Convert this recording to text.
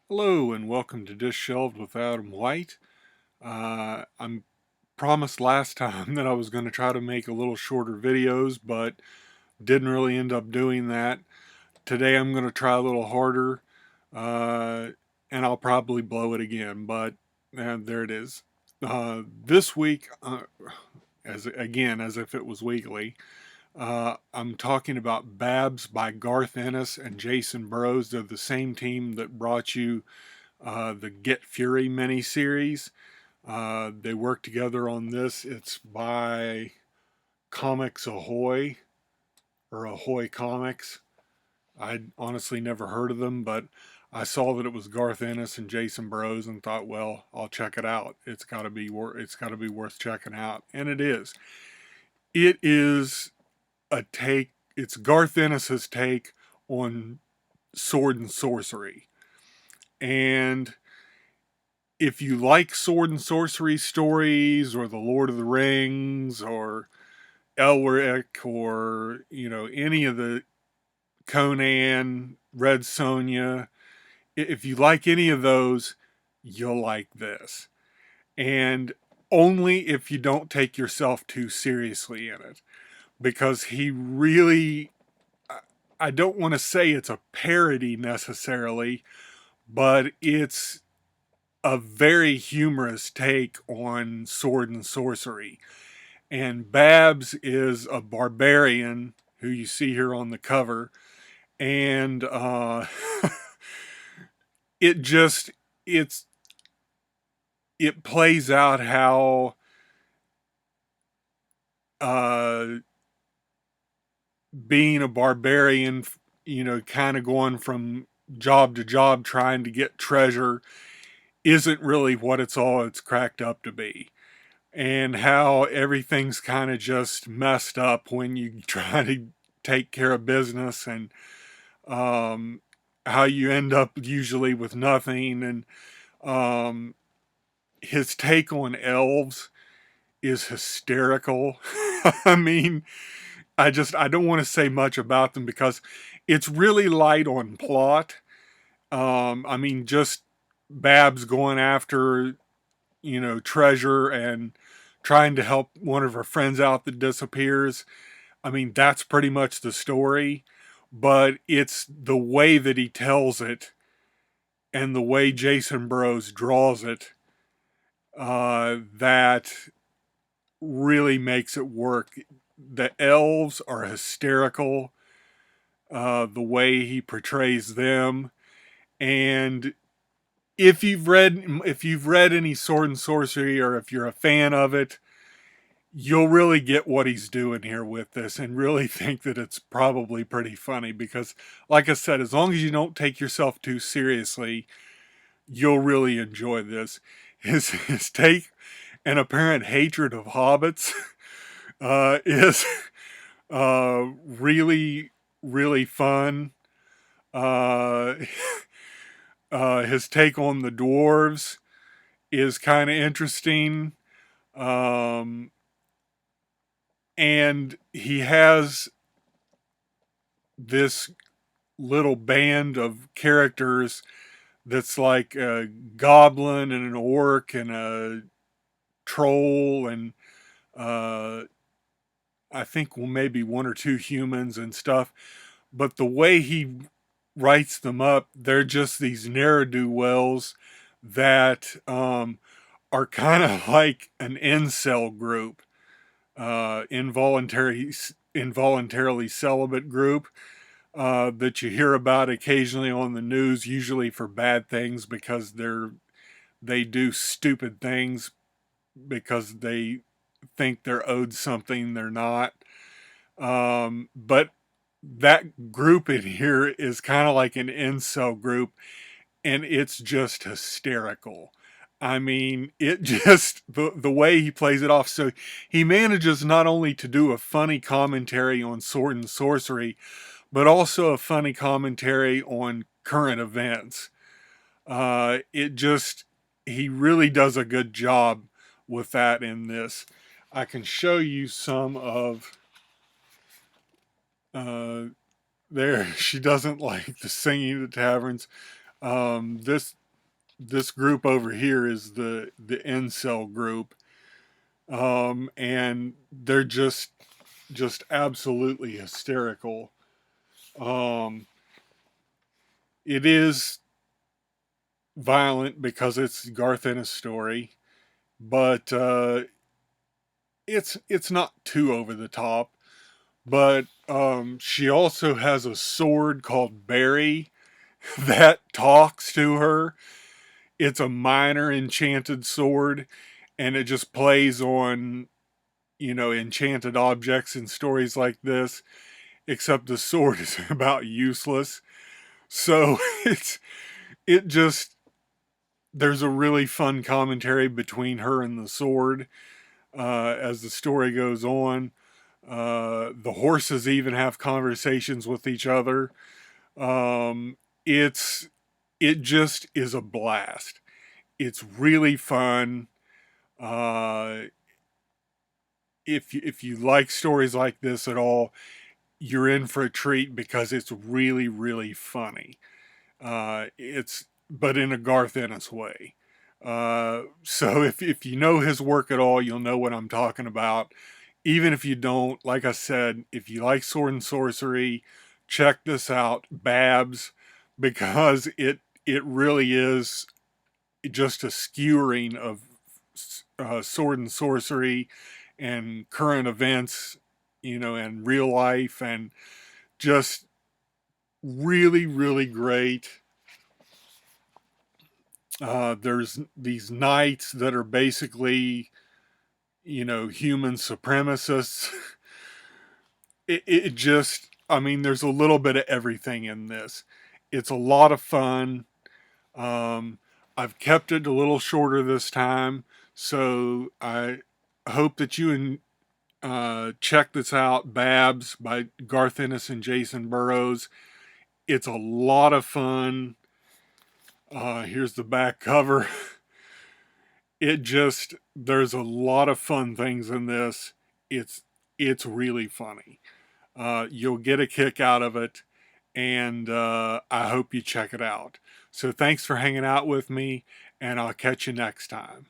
Hello and welcome to Dish Shelved with Adam White. I'm promised last time that I was going to try to make a little shorter videos, but didn't really end up doing that. Today I'm going to try a little harder, uh, and I'll probably blow it again, but there it is. This week, as if it was weekly, I'm talking about Babs by Garth Ennis and Jason Burrows. They're the same team that brought you the Get Fury miniseries. They work together on this. It's by Comics Ahoy or Ahoy Comics. I'd honestly never heard of them, but I saw that it was Garth Ennis and Jason Burrows and thought, well, I'll check it out. It's got to be worth checking out, and it is. It is a take. It's Garth Ennis's take on sword and sorcery, and if you like sword and sorcery stories or the Lord of the Rings or Elric or any of the Conan, Red Sonja, if you like any of those, you'll like this. And only if you don't take yourself too seriously in it, because he really, I don't want to say it's a parody necessarily, but it's a very humorous take on sword and sorcery. And Babs is a barbarian who you see here on the cover. And it just, it's, it plays out how uh, being a barbarian, kind of going from job to job trying to get treasure isn't really what it's cracked up to be. And how everything's kind of just messed up when you try to take care of business, and um, how you end up usually with nothing. And um, his take on elves is hysterical. I mean, I don't want to say much about them because it's really light on plot. I mean, just Babs going after treasure and trying to help one of her friends out that disappears. I mean, that's pretty much the story, but it's the way that he tells it and the way Jason Burrows draws it that really makes it work. The elves are hysterical, the way he portrays them, and if you've read any sword and sorcery, or if you're a fan of it, you'll really get what he's doing here with this and really think that it's probably pretty funny because, like I said, as long as you don't take yourself too seriously, you'll really enjoy this. His take and apparent hatred of hobbits is really, really fun. Uh, his take on the dwarves is kind of interesting. Um, and he has this little band of characters that's like a goblin and an orc and a troll and uh, I think maybe one or two humans and stuff. But the way he writes them up, they're just these ne'er do wells that are kind of like an incel group, involuntarily celibate group that you hear about occasionally on the news, usually for bad things because they do stupid things because they think they're owed something they're not. But that group in here is kind of like an incel group, and it's just hysterical. I mean, it just the way he plays it off. So he manages not only to do a funny commentary on sword and sorcery, but also a funny commentary on current events. It just, he really does a good job with that in this. I can show you some of, uh, there, she doesn't like the singing at the taverns. This group over here is the incel group, and they're just absolutely hysterical. Um, it is violent because it's Garth Ennis' story, but it's not too over the top. But she also has a sword called Barry that talks to her. It's a minor enchanted sword, and it just plays on, enchanted objects in stories like this. Except the sword is about useless. So it just there's a really fun commentary between her and the sword as the story goes on. The horses even have conversations with each other. Um, it's it just is a blast. It's really fun. Uh, if you like stories like this at all, you're in for a treat because it's really really funny. It's but in a Garth Ennis way. So if you know his work at all, you'll know what I'm talking about. Even if you don't, like I said, if you like sword and sorcery, check this out, Babs, because it really is just a skewering of sword and sorcery and current events, and real life, and just really really great. There's these knights that are basically, human supremacists. It just, I mean, there's a little bit of everything in this. It's a lot of fun. Um, I've kept it a little shorter this time, so I hope that you check this out. Babs by Garth Ennis and Jason Burrows. It's a lot of fun. Here's the back cover. There's a lot of fun things in this. It's it's really funny. You'll get a kick out of it, and I hope you check it out. So thanks for hanging out with me, and I'll catch you next time.